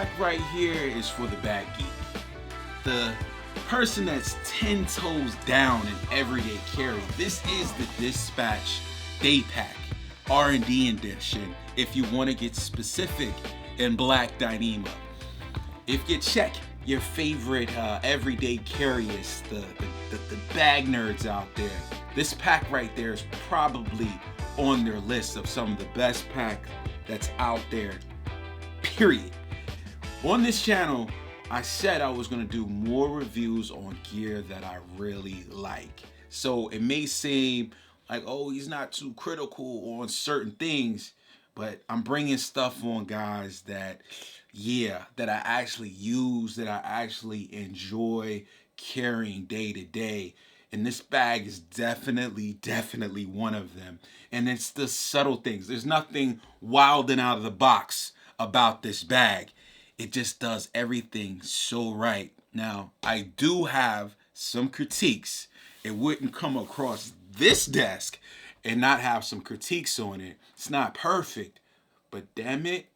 pack right here is for the bag geek. The person that's 10 toes down in everyday carry. This is the Dispatch Daypack RND edition if you want to get specific in black Dyneema. If you check your favorite everyday carriers, the bag nerds out there, this pack right there is probably on their list of some of the best pack that's out there, period. On this channel, I said I was gonna do more reviews on gear that I really like. So it may seem like, oh, he's not too critical on certain things, but I'm bringing stuff on, guys, that I actually use, that I actually enjoy carrying day to day. And this bag is definitely one of them. And it's the subtle things. There's nothing wild and out of the box about this bag. It just does everything so right. Now, I do have some critiques. It wouldn't come across this desk and not have some critiques on it. It's not perfect, but damn it,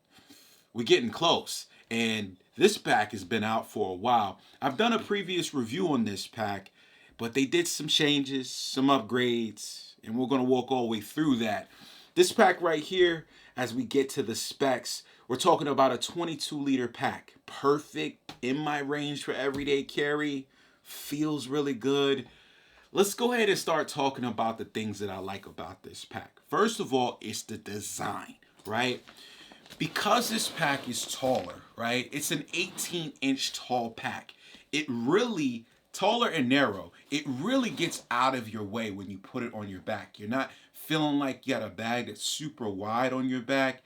we're getting close. And this pack has been out for a while. I've done a previous review on this pack, but they did some changes, some upgrades, and we're gonna walk all the way through that. This pack right here, as we get to the specs, we're talking about a 22-liter pack. Perfect in my range for everyday carry. Feels really good. Let's go ahead and start talking about the things that I like about this pack. First of all, it's the design, right? Because this pack is taller, right? It's an 18-inch tall pack. It really, taller and narrow, it really gets out of your way when you put it on your back. You're not feeling like you got a bag that's super wide on your back,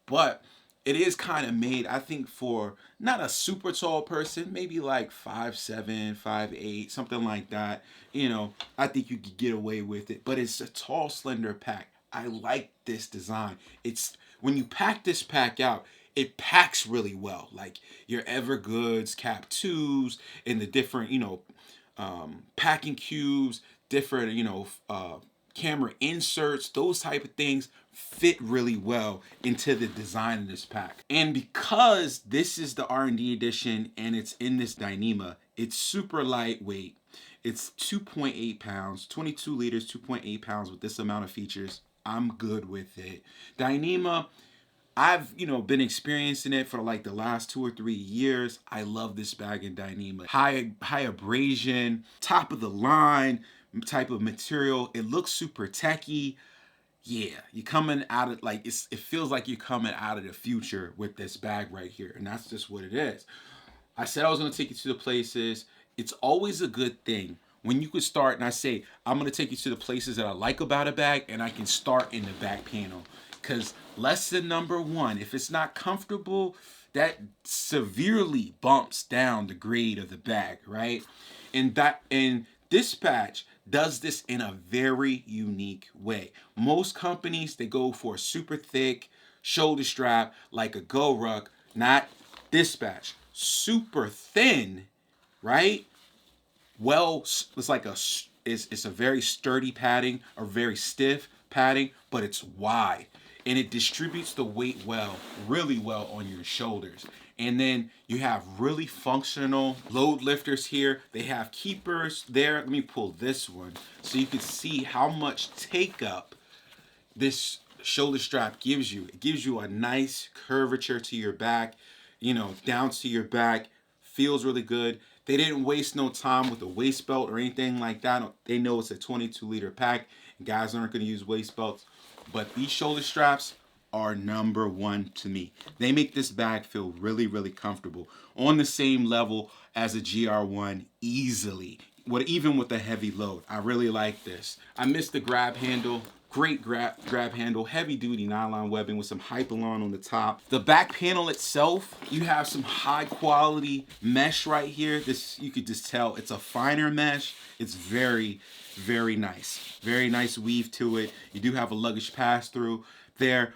but it is kind of made, I think, for not a super tall person, maybe like 5'7", 5'8", something like that. You know, I think you could get away with it, but it's a tall, slender pack. I like this design. It's, when you pack this pack out, it packs really well. Like your Evergoods, Cap 2s, and the different, packing cubes, different, camera inserts, those type of things fit really well into the design of this pack. And because this is the R&D edition and it's in this Dyneema, it's super lightweight. It's 2.8 pounds, 22 liters, 2.8 pounds with this amount of features. I'm good with it. Dyneema, I've been experiencing it for like the last 2 or 3 years. I love this bag in Dyneema. High abrasion, top of the line type of material. It looks super techy. Yeah, you're coming out of, like, it feels like you're coming out of the future with this bag right here, and that's just what it is. I said I was going to take you to the places. It's always a good thing when you could start, and I say, I'm going to take you to the places that I like about a bag, and I can start in the back panel. Because lesson number one, if it's not comfortable, that severely bumps down the grade of the bag, right? And Dispatch does this in a very unique way. Most companies, they go for a super thick shoulder strap like a Go Ruck, not Dispatch. Super thin, right? Well, it's like it's a very sturdy padding, or very stiff padding, but it's wide. And it distributes the weight really well on your shoulders. And then you have really functional load lifters here. They have keepers there. Let me pull this one so you can see how much take up this shoulder strap gives you. It gives you a nice curvature to your back, down to your back. Feels really good. They didn't waste no time with a waist belt or anything like that. They know it's a 22-liter pack. Guys aren't going to use waist belts. But these shoulder straps are number one to me. They make this bag feel really comfortable, on the same level as a GR1 easily, even with a heavy load. I really like this. I miss the grab handle. Great grab handle, heavy duty nylon webbing with some Hypalon on the top. The back panel itself, you have some high quality mesh right here. This, you could just tell it's a finer mesh. It's very nice. Very nice weave to it. You do have a luggage pass through there.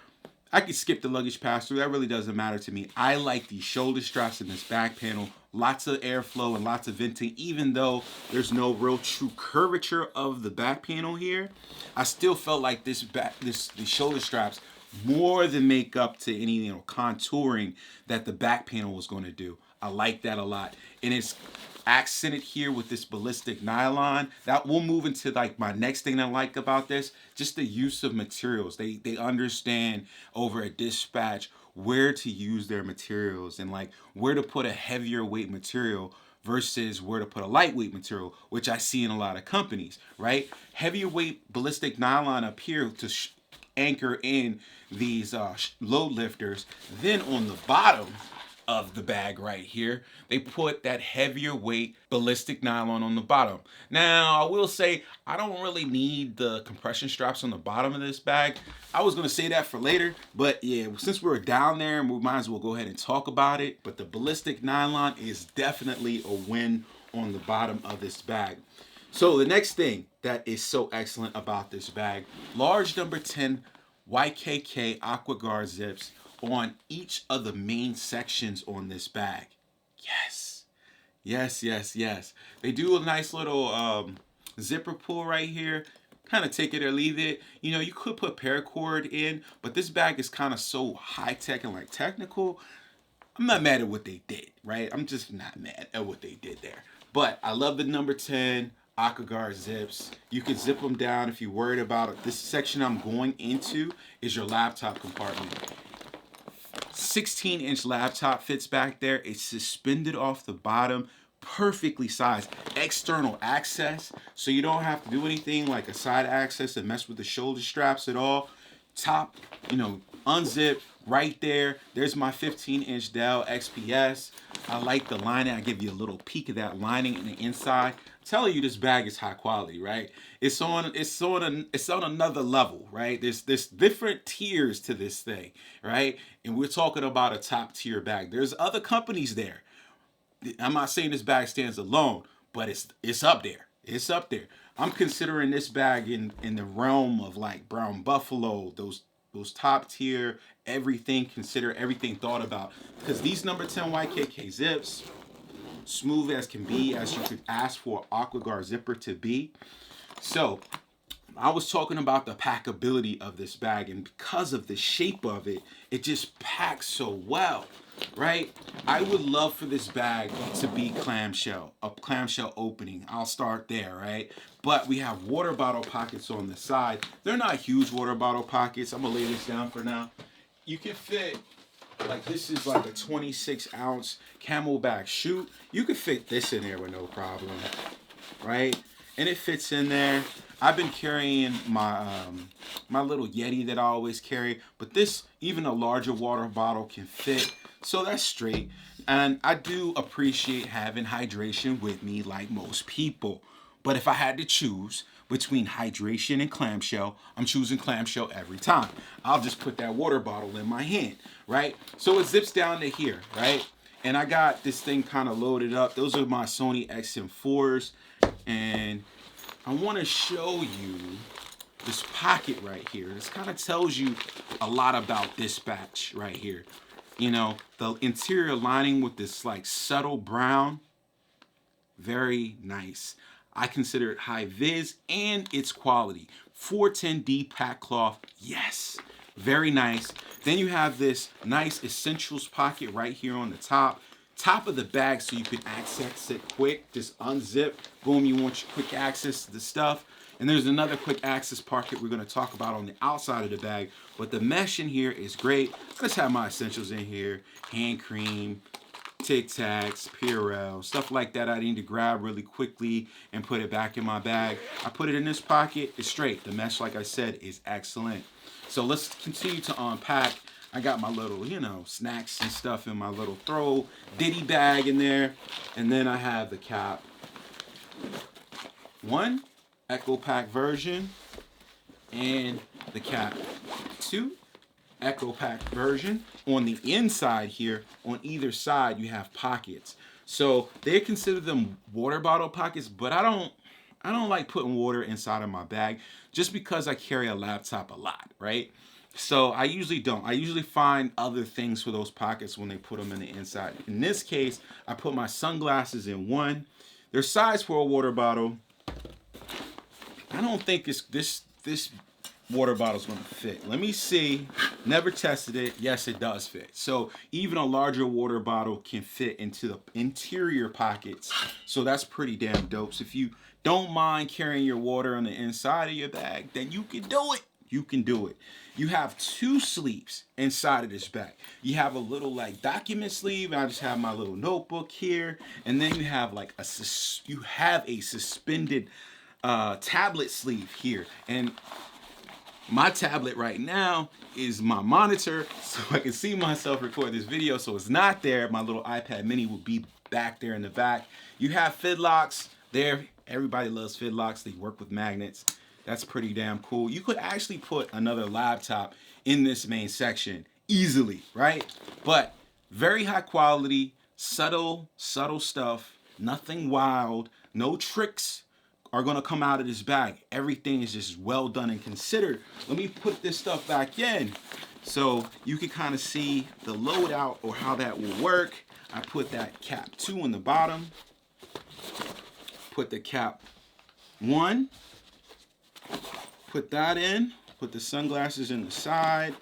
I could skip the luggage pass through. That really doesn't matter to me. I like these shoulder straps in this back panel. Lots of airflow and lots of venting. Even though there's no real true curvature of the back panel here, I still felt like these shoulder straps more than make up to any, you know, contouring that the back panel was going to do. I like that a lot. And it's accented here with this ballistic nylon. That will move into like my next thing I like about this, just the use of materials. They understand over at Dispatch where to use their materials and like where to put a heavier weight material versus where to put a lightweight material, which I see in a lot of companies, right? Heavier weight ballistic nylon up here to anchor in these load lifters. Then on the bottom of the bag right here, they put that heavier weight ballistic nylon on the bottom. Now, I will say I don't really need the compression straps on the bottom of this bag. I was gonna say that for later, but yeah, since we're down there, we might as well go ahead and talk about it. But the ballistic nylon is definitely a win on the bottom of this bag. So the next thing that is so excellent about this bag, large number 10 YKK Aqua Guard zips on each of the main sections on this bag. Yes, yes, yes, yes. They do a nice little zipper pull right here. Kind of take it or leave it. You know, you could put paracord in, but this bag is kind of so high tech and like technical. I'm not mad at what they did, right? I'm just not mad at what they did there. But I love the number 10 Aqua Guard zips. You can zip them down if you're worried about it. This section I'm going into is your laptop compartment. 16-inch laptop fits back there. It's suspended off the bottom, perfectly sized. External access, so you don't have to do anything like a side access and mess with the shoulder straps at all. Top, you know, unzip right there. There's my 15-inch Dell XPS. I like the lining. I give you a little peek of that lining in the inside. I'm telling you, this bag is high quality, right? It's on another level, right? There's different tiers to this thing, right? And we're talking about a top tier bag. There's other companies there. I'm not saying this bag stands alone, but it's up there. It's up there. I'm considering this bag in the realm of like Brown Buffalo, those top tier, everything, consider everything thought about. Because these number 10 YKK zips, smooth as can be, as you could ask for an Aqua Guard zipper to be. So I was talking about the packability of this bag, and because of the shape of it, it just packs so well, right? I would love for this bag to be clamshell, a clamshell opening. I'll start there, right? But we have water bottle pockets on the side. They're not huge water bottle pockets. I'm gonna lay this down for now. You can fit, like this is like a 26-ounce Camelback chute. You could fit this in there with no problem, right? And it fits in there. I've been carrying my my little Yeti that I always carry, but this, even a larger water bottle can fit, so that's straight. And I do appreciate having hydration with me like most people. But if I had to choose between hydration and clamshell, I'm choosing clamshell every time. I'll just put that water bottle in my hand, right? So it zips down to here, right? And I got this thing kind of loaded up. Those are my Sony XM4s. And I want to show you this pocket right here. This kind of tells you a lot about Dispatch right here. You know, the interior lining with this like subtle brown, very nice. I consider it high vis and its quality. 410 Daypack cloth, yes, very nice. Then you have this nice essentials pocket right here on the top of the bag, so you can access it quick. Just unzip, boom, you want your quick access to the stuff. And there's another quick access pocket we're gonna talk about on the outside of the bag, but the mesh in here is great. I just have my essentials in here, hand cream, Tic Tacs, Purell, stuff like that I need to grab really quickly and put it back in my bag. I put it in this pocket, it's straight. The mesh, like I said, is excellent. So let's continue to unpack. I got my little, you know, snacks and stuff in my little throw ditty bag in there. And then I have the cap. One, Echo Pack version, and the cap. Two, Echo Pack version. On the inside here, on either side, you have pockets. So they consider them water bottle pockets, but I don't like putting water inside of my bag just because I carry a laptop a lot, right? So I usually don't. I usually find other things for those pockets when they put them in the inside. In this case, I put my sunglasses in one. They're sized for a water bottle. I don't think it's this water bottle's gonna fit. Let me see. Never tested it. Yes, it does fit. So even a larger water bottle can fit into the interior pockets. So that's pretty damn dope. So if you don't mind carrying your water on the inside of your bag, then you can do it. You can do it. You have 2 sleeves inside of this bag. You have a little like document sleeve, and I just have my little notebook here, and then you have like a suspended tablet sleeve here. And my tablet right now is my monitor, so I can see myself record this video. So it's not there. My little iPad mini will be back there in the back. You have fid locks there. Everybody loves fid locks. They work with magnets. That's pretty damn cool. You could actually put another laptop in this main section easily, right? But very high quality, subtle stuff, nothing wild, no tricks are gonna come out of this bag. Everything is just well done and considered. Let me put this stuff back in so you can kind of see the loadout or how that will work. I put that cap 2 on the bottom, put the cap 1, put that in, put the sunglasses in the side,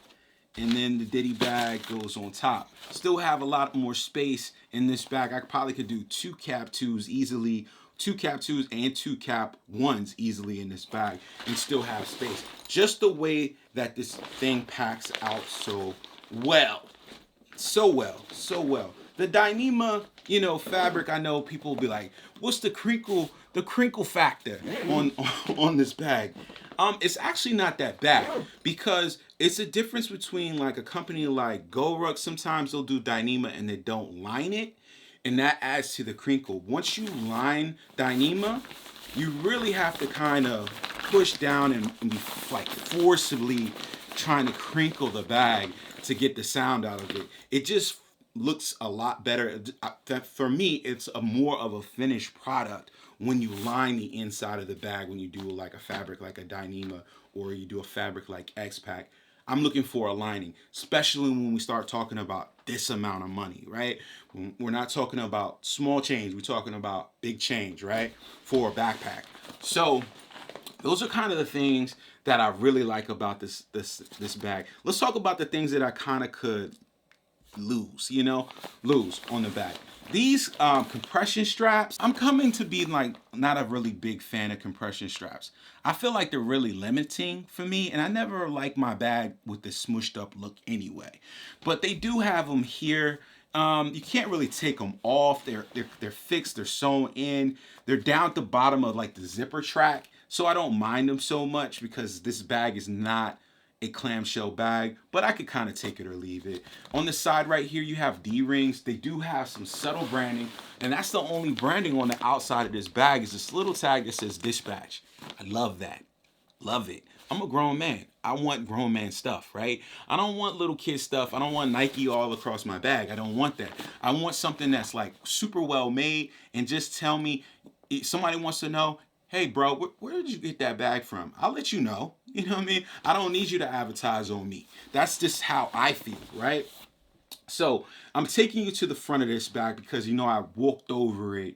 and then the Diddy bag goes on top. Still have a lot more space in this bag. I probably could do 2 cap 2s easily, 2 cap 2s and 2 cap 1s easily in this bag and still have space. Just the way that this thing packs out so well. So well. The Dyneema, fabric, I know people will be like, what's the crinkle factor on this bag? It's actually not that bad because it's a difference between like a company like GoRuck. Sometimes they'll do Dyneema and they don't line it, and that adds to the crinkle. Once you line Dyneema, you really have to kind of push down and be like forcibly trying to crinkle the bag to get the sound out of it. It just looks a lot better. For me, it's more of a finished product when you line the inside of the bag, when you do like a fabric like a Dyneema or you do a fabric like X-Pack. I'm looking for a lining, especially when we start talking about this amount of money, right? We're not talking about small change, we're talking about big change, right? For a backpack. So those are kind of the things that I really like about this bag. Let's talk about the things that I kind of could lose on the back. These compression straps, I'm coming to be like not a really big fan of compression straps. I feel like they're really limiting for me, and I never like my bag with this smooshed up look anyway. But they do have them here. You can't really take them off. They're fixed, they're sewn in. They're down at the bottom of like the zipper track, so I don't mind them so much because this bag is not a clamshell bag, but I could kind of take it or leave it. On the side right here, you have D-rings. They do have some subtle branding, and that's the only branding on the outside of this bag is this little tag that says dispatch. I love that. Love it. I'm a grown man. I want grown man stuff, right? I don't want little kid stuff. I don't want Nike all across my bag. I don't want that. I want something that's like super well made and just tell me, if somebody wants to know, hey bro, where did you get that bag from? I'll let you know. You know what I mean? I don't need you to advertise on me. That's just how I feel, right? So I'm taking you to the front of this bag because I walked over it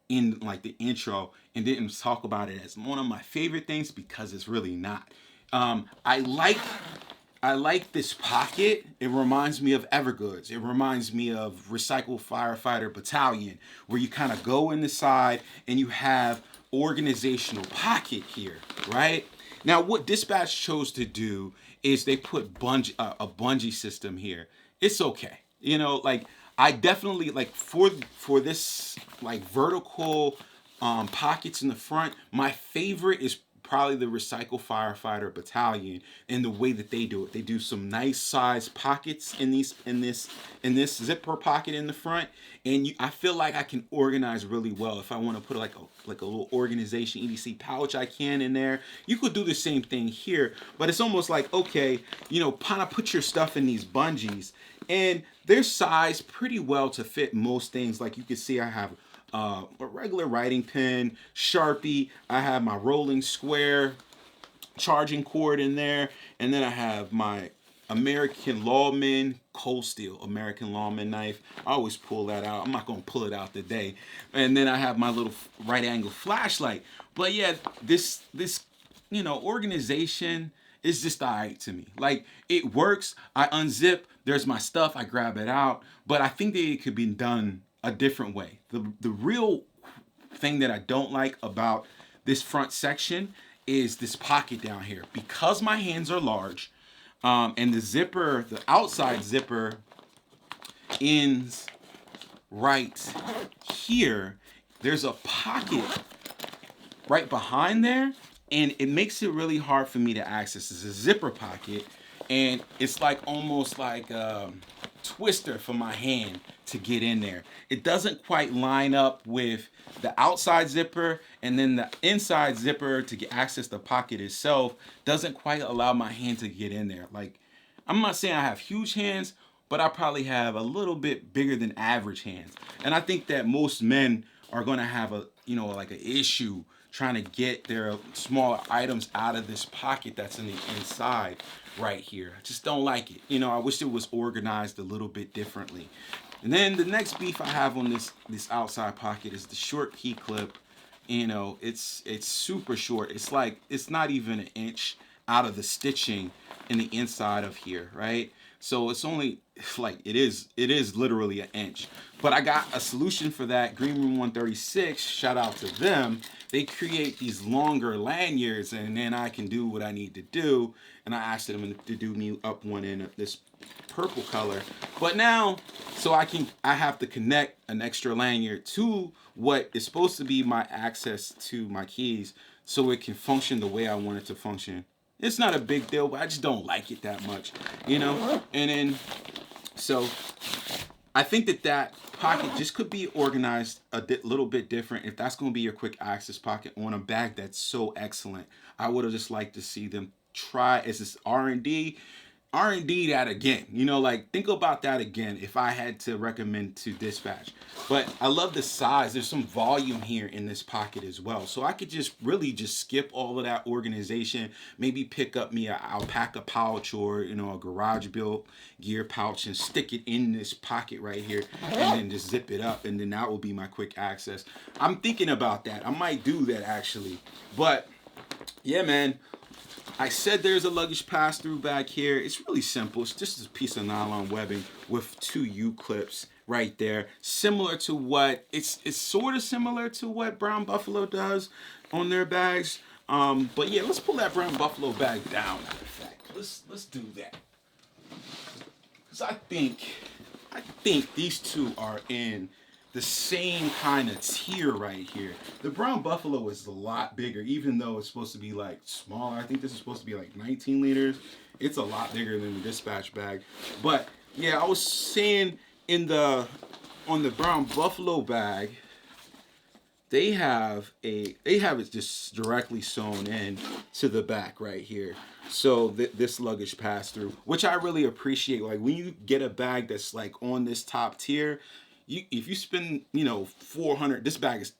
in like the intro and didn't talk about it as one of my favorite things because it's really not. I like this pocket. It reminds me of Evergoods. It reminds me of Recycle Firefighter Battalion, where you kind of go in the side and you have organizational pocket here, right? Now, what Dispatch chose to do is they put a bungee system here. It's okay, like I definitely like for this like vertical pockets in the front. My favorite is probably the Recycle Firefighter Battalion and the way that they do it. They do some nice size pockets in this zipper pocket in the front, and I feel like I can organize really well. If I want to put like a little organization EDC pouch, I can in there. You could do the same thing here, but it's almost like, okay, kind of put your stuff in these bungees, and they're sized pretty well to fit most things. Like you can see, I have a regular writing pen, Sharpie. I have my rolling square charging cord in there, and then I have my American Lawman cold steel American Lawman knife. I always pull that out. I'm not gonna pull it out today. And then I have my little right angle flashlight. But yeah, this organization it's just alright to me. Like, it works. I unzip, there's my stuff, I grab it out, but I think that it could be done a different way. The real thing that I don't like about this front section is this pocket down here. Because my hands are large, and the zipper, the outside zipper ends right here, there's a pocket right behind there, and it makes it really hard for me to access. It's a zipper pocket, and it's like almost like a twister for my hand to get in there. It doesn't quite line up with the outside zipper, and then the inside zipper to get access to the pocket itself doesn't quite allow my hand to get in there. Like, I'm not saying I have huge hands, but I probably have a little bit bigger than average hands. And I think that most men are gonna have a, you know, like an issue trying to get their smaller items out of this pocket that's in the inside right here. I just don't like it. You know, I wish it was organized a little bit differently. And then the next beef I have on this outside pocket is the short key clip. You know, it's super short. It's like, it's not even an inch out of the stitching in the inside of here, right? So it's only like, it is literally an inch. But I got a solution for that. Green Room 136, shout out to them. They create these longer lanyards, and then I can do what I need to do. And I asked them to do me up one in this purple color. But now, so I have to connect an extra lanyard to what is supposed to be my access to my keys, so it can function the way I want it to function. It's not a big deal, but I just don't like it that much, you know? And then, so I think that pocket just could be organized a little bit different. If that's going to be your quick access pocket on a bag that's so excellent, I would have just liked to see them try, as this R&D that again. You know, like, think about that again if I had to recommend to dispatch. But I love the size. There's some volume here in this pocket as well. So I could just really just skip all of that organization, maybe pick up me an alpaca pouch or, you know, a garage built gear pouch and stick it in this pocket right here, and then just zip it up, and then that will be my quick access. I'm thinking about that. I might do that actually. But yeah, man, I said there's a luggage pass-through back here. It's really simple. It's just a piece of nylon webbing with 2 U-clips right there. Similar to what, it's sort of similar to what Brown Buffalo does on their bags. But yeah, let's pull that Brown Buffalo bag down, matter of fact. Let's do that. Because I think these two are in the same kind of tier right here. The Brown Buffalo is a lot bigger, even though it's supposed to be like smaller. I think this is supposed to be like 19 liters. It's a lot bigger than the dispatch bag. But yeah, I was saying on the Brown Buffalo bag, they have it just directly sewn in to the back right here. So this luggage pass through, which I really appreciate. Like, when you get a bag that's like on this top tier, if you spend, you know, $400, this bag is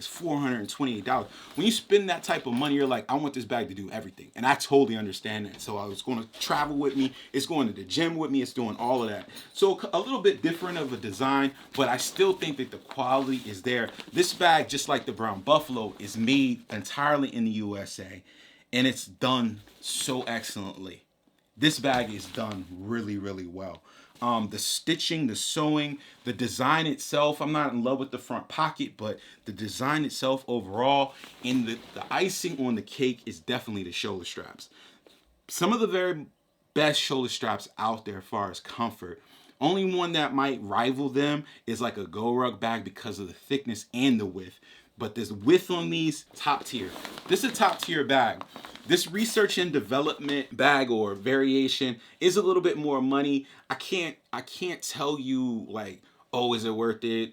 $428. When you spend that type of money, you're like, I want this bag to do everything. And I totally understand that. So I was going to travel with me. It's going to the gym with me. It's doing all of that. So a little bit different of a design, but I still think that the quality is there. This bag, just like the Brown Buffalo, is made entirely in the USA, and it's done so excellently. This bag is done really, really well. The stitching, the sewing, the design itself, I'm not in love with the front pocket, but the design itself overall, and the icing on the cake is definitely the shoulder straps. Some of the very best shoulder straps out there as far as comfort. Only one that might rival them is like a Go Rug bag because of the thickness and the width. But this width on these, top tier. This is a top tier bag. This research and development bag or variation is a little bit more money. I can't tell you like, oh, is it worth it?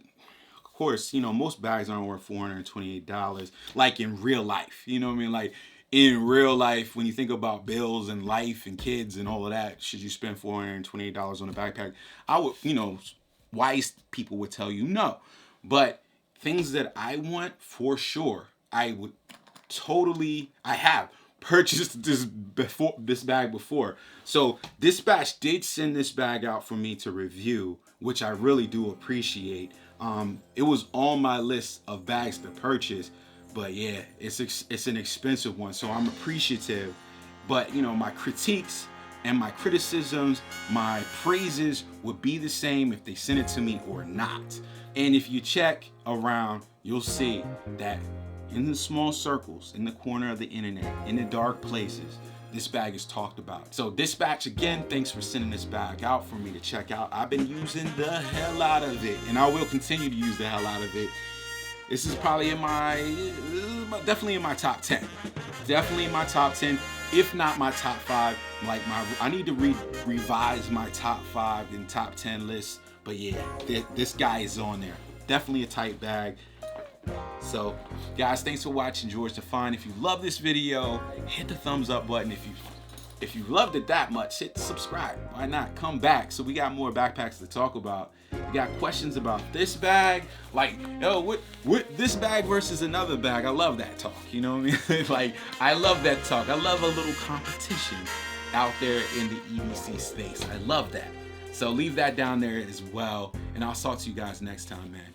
Of course, you know, most bags aren't worth $428 like in real life. You know what I mean? Like, in real life, when you think about bills and life and kids and all of that, should you spend $428 on a backpack? I would, you know, wise people would tell you no. But things that I want, for sure, I have purchased this bag before. So Dispatch did send this bag out for me to review, which I really do appreciate. It was on my list of bags to purchase, but yeah, it's an expensive one, so I'm appreciative. But you know, my critiques and my criticisms, my praises would be the same if they sent it to me or not. And if you check around, you'll see that in the small circles, in the corner of the internet, in the dark places, this bag is talked about. So Dispatch, again, thanks for sending this bag out for me to check out. I've been using the hell out of it, and I will continue to use the hell out of it. This is probably definitely in my top 10. Definitely in my top 10, if not my top 5. Like I need to revise my top 5 and top 10 lists. But yeah, this guy is on there. Definitely a tight bag. So guys, thanks for watching George Defined. If you love this video, hit the thumbs up button. If you loved it that much, hit subscribe. Why not? Come back. So we got more backpacks to talk about. We got questions about this bag, like, yo, what this bag versus another bag. I love that talk, you know what I mean? Like, I love that talk. I love a little competition out there in the EDC space. I love that. So leave that down there as well, and I'll talk to you guys next time, man.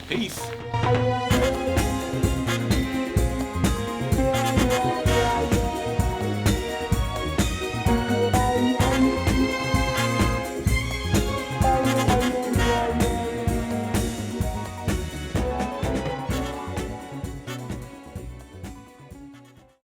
Peace.